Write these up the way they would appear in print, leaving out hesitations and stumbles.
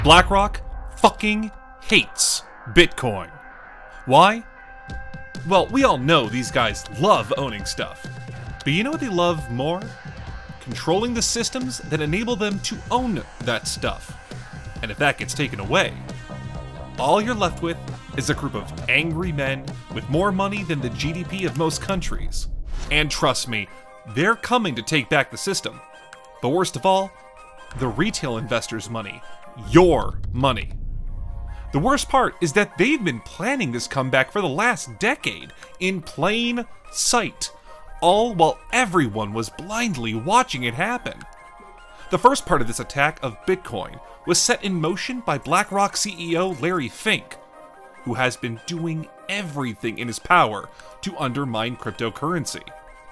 BlackRock fucking hates Bitcoin. Why? Well, we all know these guys love owning stuff. But you know what they love more? Controlling the systems that enable them to own that stuff. And if that gets taken away, all you're left with is a group of angry men with more money than the GDP of most countries. And trust me, they're coming to take back the system. But worst of all, the retail investors' money. Your money. The worst part is that they've been planning this comeback for the last decade in plain sight, all while everyone was blindly watching it happen. The first part of this attack of Bitcoin was set in motion by BlackRock CEO Larry Fink, who has been doing everything in his power to undermine cryptocurrency,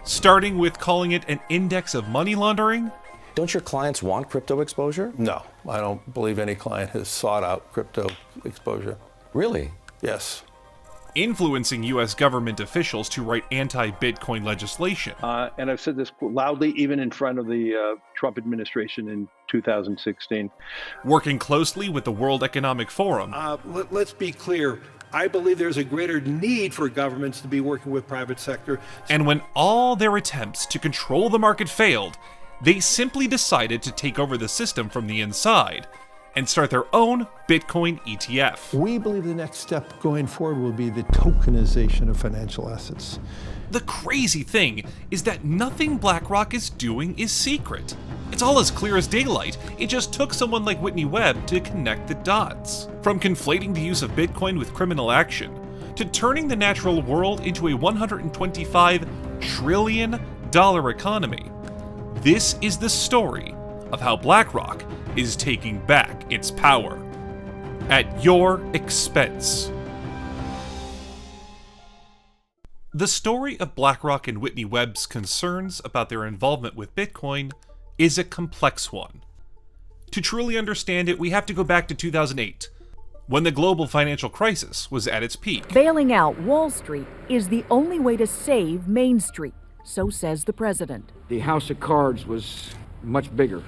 starting with calling it an index of money laundering. Don't your clients want crypto exposure? No, I don't believe any client has sought out crypto exposure. Really? Yes. Influencing U.S. government officials to write anti-Bitcoin legislation. And I've said this loudly even in front of the Trump administration in 2016. Working closely with the World Economic Forum. Let's be clear. I believe there's a greater need for governments to be working with private sector. And when all their attempts to control the market failed, they simply decided to take over the system from the inside and start their own Bitcoin ETF. We believe the next step going forward will be the tokenization of financial assets. The crazy thing is that nothing BlackRock is doing is secret. It's all as clear as daylight. It just took someone like Whitney Webb to connect the dots. From conflating the use of Bitcoin with criminal action, to turning the natural world into a $125 trillion economy. This is the story of how BlackRock is taking back its power at your expense. The story of BlackRock and Whitney Webb's concerns about their involvement with Bitcoin is a complex one. To truly understand it, we have to go back to 2008, when the global financial crisis was at its peak. Bailing out Wall Street is the only way to save Main Street, so says the president. The house of cards was much bigger,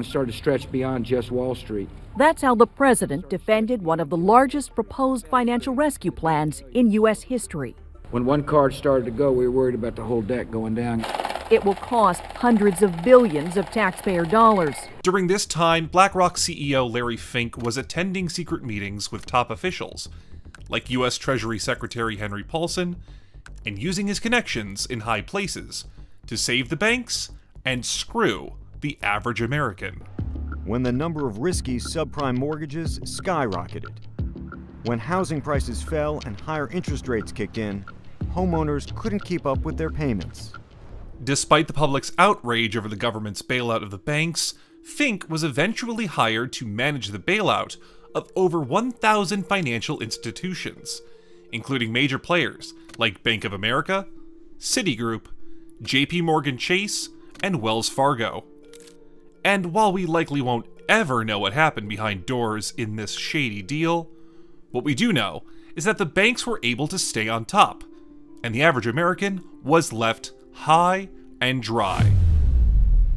started to stretch beyond just Wall Street. That's how the president defended one of the largest proposed financial rescue plans in U.S. history. When one card started to go, we were worried about the whole deck going down. It will cost hundreds of billions of taxpayer dollars. During this time, BlackRock CEO Larry Fink was attending secret meetings with top officials, like U.S. Treasury Secretary Henry Paulson, and using his connections in high places to save the banks and screw the average American. When the number of risky subprime mortgages skyrocketed, when housing prices fell and higher interest rates kicked in, homeowners couldn't keep up with their payments. Despite the public's outrage over the government's bailout of the banks, Fink was eventually hired to manage the bailout of over 1,000 financial institutions, including major players like Bank of America, Citigroup, JP Morgan Chase, and Wells Fargo. And while we likely won't ever know what happened behind doors in this shady deal, what we do know is that the banks were able to stay on top, and the average American was left high and dry.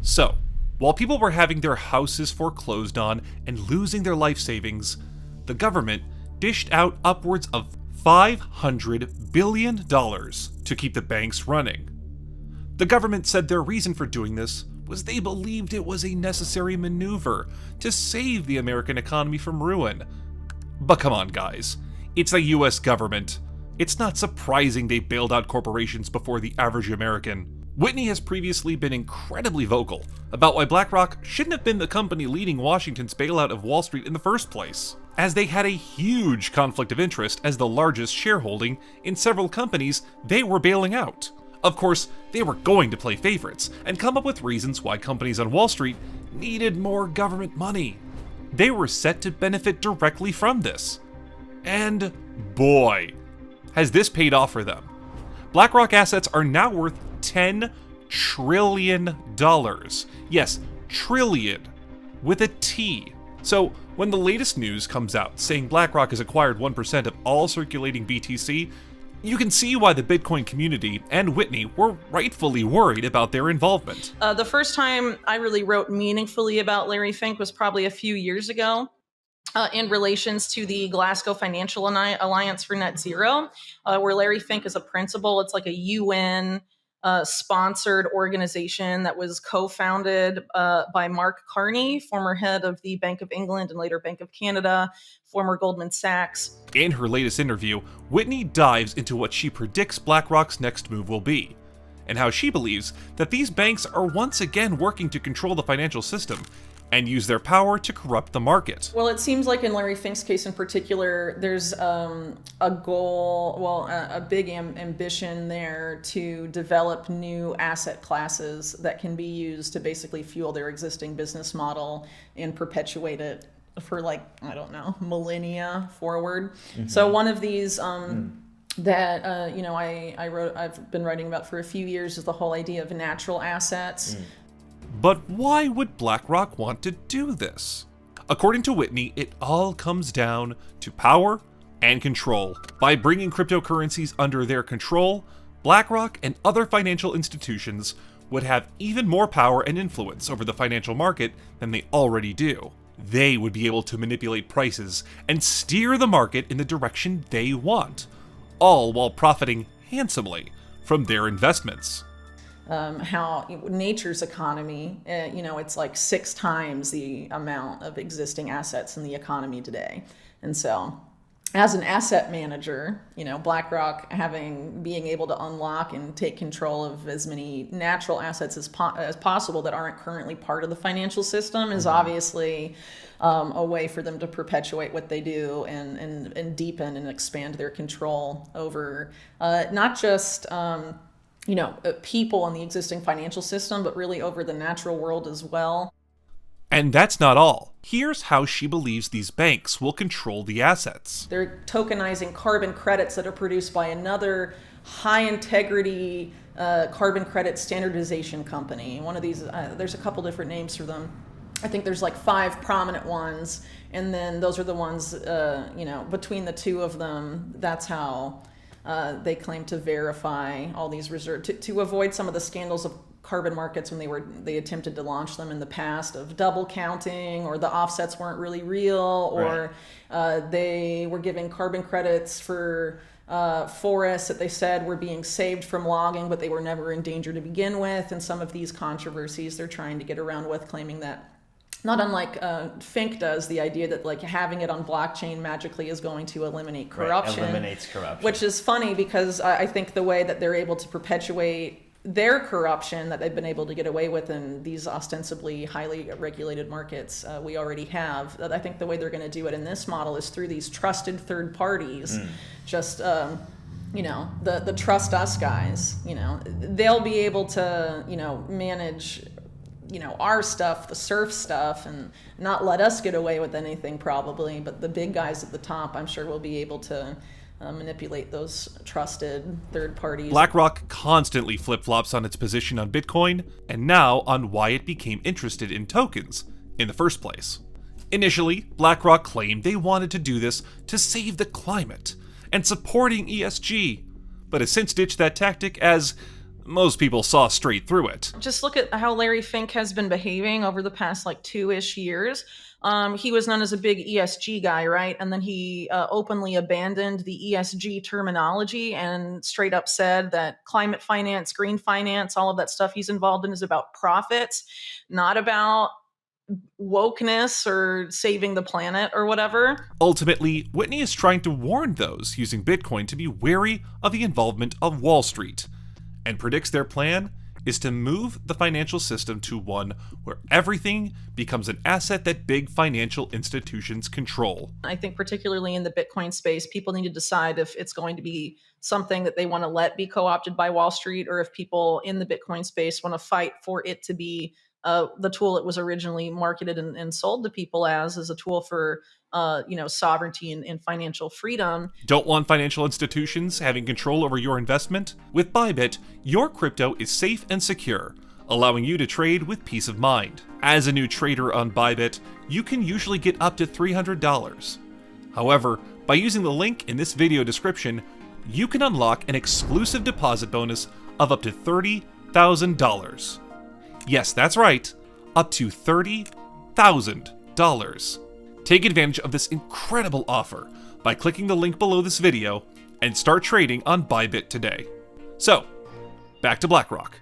So, while people were having their houses foreclosed on and losing their life savings, the government dished out upwards of $500 billion to keep the banks running. The government said their reason for doing this was they believed it was a necessary maneuver to save the American economy from ruin. But come on, guys. It's the US government. It's not surprising they bailed out corporations before the average American. Whitney has previously been incredibly vocal about why BlackRock shouldn't have been the company leading Washington's bailout of Wall Street in the first place, as they had a huge conflict of interest as the largest shareholding in several companies they were bailing out. Of course, they were going to play favorites and come up with reasons why companies on Wall Street needed more government money. They were set to benefit directly from this. And boy, has this paid off for them. BlackRock assets are now worth $10 trillion. Yes, trillion, with a T. So when the latest news comes out saying BlackRock has acquired 1% of all circulating BTC, you can see why the Bitcoin community and Whitney were rightfully worried about their involvement. The first time I really wrote meaningfully about Larry Fink was probably a few years ago. in relations to the Glasgow Financial Alliance for Net Zero, where Larry Fink is a principal. It's like a UN sponsored organization that was co-founded by Mark Carney, former head of the Bank of England and later Bank of Canada, former Goldman Sachs. In her latest interview, Whitney dives into what she predicts BlackRock's next move will be, and how she believes that these banks are once again working to control the financial system and use their power to corrupt the market. Well, it seems like in Larry Fink's case in particular, there's a goal, a big ambition there to develop new asset classes that can be used to basically fuel their existing business model and perpetuate it for, like, I don't know, millennia forward. So one of these that I've been writing about for a few years is the whole idea of natural assets. But why would BlackRock want to do this? According to Whitney, it all comes down to power and control. By bringing cryptocurrencies under their control, BlackRock and other financial institutions would have even more power and influence over the financial market than they already do. They would be able to manipulate prices and steer the market in the direction they want, all while profiting handsomely from their investments. How nature's economy, it's like 6 times the amount of existing assets in the economy today. And so as an asset manager, BlackRock being able to unlock and take control of as many natural assets as possible that aren't currently part of the financial system is obviously a way for them to perpetuate what they do and deepen and expand their control over not just people in the existing financial system, but really over the natural world as well. And that's not all. Here's how she believes these banks will control the assets. They're tokenizing carbon credits that are produced by another high integrity carbon credit standardization company. One of these, there's a couple different names for them. I think there's like 5 prominent ones, and then those are the ones, between the 2 of them, that's how they claim to verify all these reserves to avoid some of the scandals of carbon markets when they attempted to launch them in the past, of double counting, or the offsets weren't really real, or they were giving carbon credits for forests that they said were being saved from logging, but they were never in danger to begin with. And some of these controversies they're trying to get around with, claiming that, not unlike Fink does, the idea that like having it on blockchain magically is going to eliminate corruption. Right, eliminates corruption. Which is funny because I think the way that they're able to perpetuate their corruption that they've been able to get away with in these ostensibly highly regulated markets we already have, I think the way they're going to do it in this model is through these trusted third parties. Just the trust us guys, they'll be able to manage our stuff, the surf stuff, and not let us get away with anything probably, but the big guys at the top, I'm sure, will be able to manipulate those trusted third parties. BlackRock constantly flip-flops on its position on Bitcoin, and now on why it became interested in tokens in the first place. Initially, BlackRock claimed they wanted to do this to save the climate and supporting ESG, but has since ditched that tactic as most people saw straight through it. Just look at how Larry Fink has been behaving over the past 2-ish years. He was known as a big ESG guy, right? And then he openly abandoned the ESG terminology and straight up said that climate finance, green finance, all of that stuff he's involved in is about profits, not about wokeness or saving the planet or whatever. Ultimately, Whitney is trying to warn those using Bitcoin to be wary of the involvement of Wall Street, and predicts their plan is to move the financial system to one where everything becomes an asset that big financial institutions control. I think particularly in the Bitcoin space, people need to decide if it's going to be something that they want to let be co-opted by Wall Street, or if people in the Bitcoin space want to fight for it to be the tool it was originally marketed and sold to people as a tool for sovereignty and financial freedom. Don't want financial institutions having control over your investment? With Bybit, your crypto is safe and secure, allowing you to trade with peace of mind. As a new trader on Bybit, you can usually get up to $300. However, by using the link in this video description, you can unlock an exclusive deposit bonus of up to $30,000. Yes, that's right, up to $30,000. Take advantage of this incredible offer by clicking the link below this video and start trading on Bybit today. So, back to BlackRock.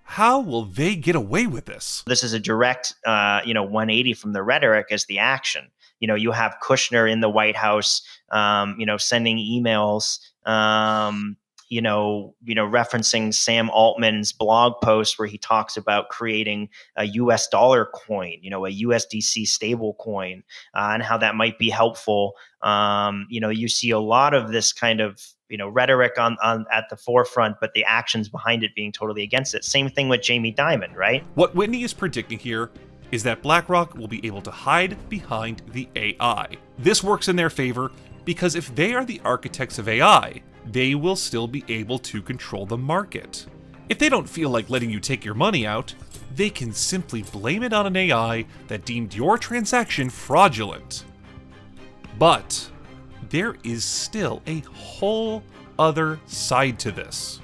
How will they get away with this? This is a direct, 180 from the rhetoric as the action. You have Kushner in the White House, sending emails, referencing Sam Altman's blog post where he talks about creating a US dollar coin, a USDC stable coin, and how that might be helpful. You see a lot of this kind of rhetoric on at the forefront, but the actions behind it being totally against it. Same thing with Jamie Dimon, right? What Whitney is predicting here is that BlackRock will be able to hide behind the AI. This works in their favor because if they are the architects of AI, they will still be able to control the market. If they don't feel like letting you take your money out, they can simply blame it on an AI that deemed your transaction fraudulent. But there is still a whole other side to this: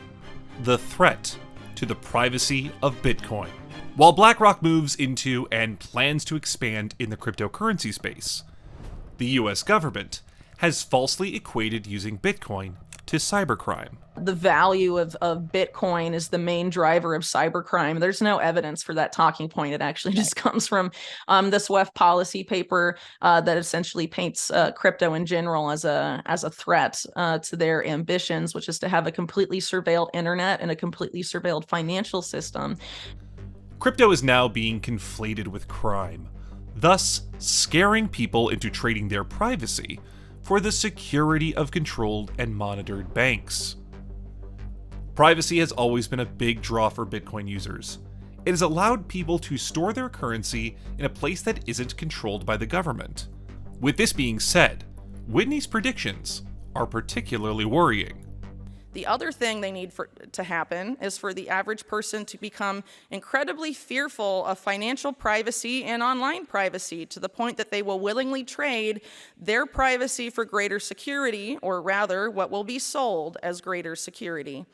the threat to the privacy of Bitcoin. While BlackRock moves into and plans to expand in the cryptocurrency space, the US government has falsely equated using Bitcoin to cybercrime. The value of Bitcoin is the main driver of cybercrime. There's no evidence for that talking point. It actually just comes from the SWIFT policy paper that essentially paints crypto in general as a threat to their ambitions, which is to have a completely surveilled internet and a completely surveilled financial system. Crypto is now being conflated with crime, thus scaring people into trading their privacy for the security of controlled and monitored banks. Privacy has always been a big draw for Bitcoin users. It has allowed people to store their currency in a place that isn't controlled by the government. With this being said, Whitney's predictions are particularly worrying. The other thing they need to happen is for the average person to become incredibly fearful of financial privacy and online privacy to the point that they will willingly trade their privacy for greater security, or rather what will be sold as greater security.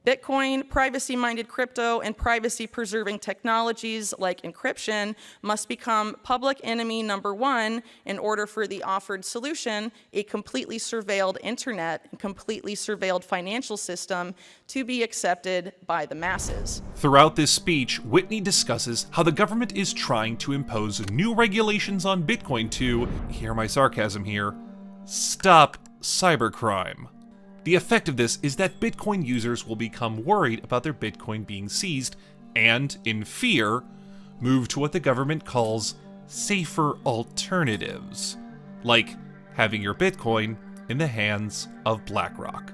Bitcoin, privacy-minded crypto, and privacy-preserving technologies like encryption must become public enemy number one in order for the offered solution, a completely surveilled internet and completely surveilled financial system, to be accepted by the masses. Throughout this speech, Whitney discusses how the government is trying to impose new regulations on Bitcoin to, hear my sarcasm here, stop cybercrime. The effect of this is that Bitcoin users will become worried about their Bitcoin being seized and, in fear, move to what the government calls safer alternatives, like having your Bitcoin in the hands of BlackRock.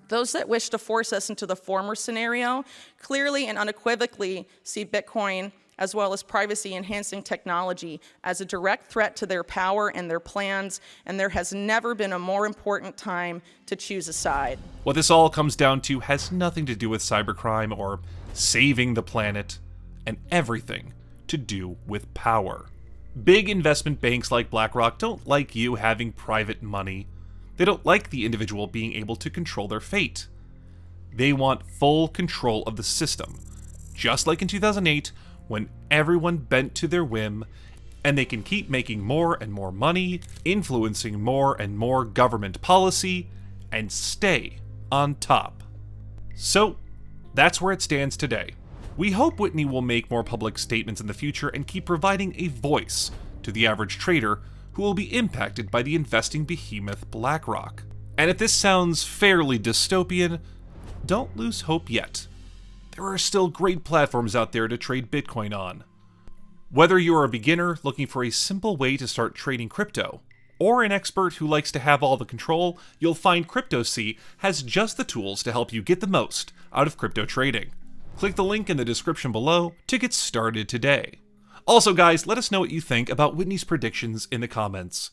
Those that wish to force us into the former scenario clearly and unequivocally see Bitcoin as well as privacy-enhancing technology as a direct threat to their power and their plans, and there has never been a more important time to choose a side. What this all comes down to has nothing to do with cybercrime or saving the planet, and everything to do with power. Big investment banks like BlackRock don't like you having private money. They don't like the individual being able to control their fate. They want full control of the system, just like in 2008, when everyone bent to their whim, and they can keep making more and more money, influencing more and more government policy, and stay on top. So, that's where it stands today. We hope Whitney will make more public statements in the future and keep providing a voice to the average trader who will be impacted by the investing behemoth BlackRock. And if this sounds fairly dystopian, don't lose hope yet. There are still great platforms out there to trade Bitcoin on. Whether you're a beginner looking for a simple way to start trading crypto, or an expert who likes to have all the control, you'll find CryptoSea has just the tools to help you get the most out of crypto trading. Click the link in the description below to get started today. Also guys, let us know what you think about Whitney's predictions in the comments.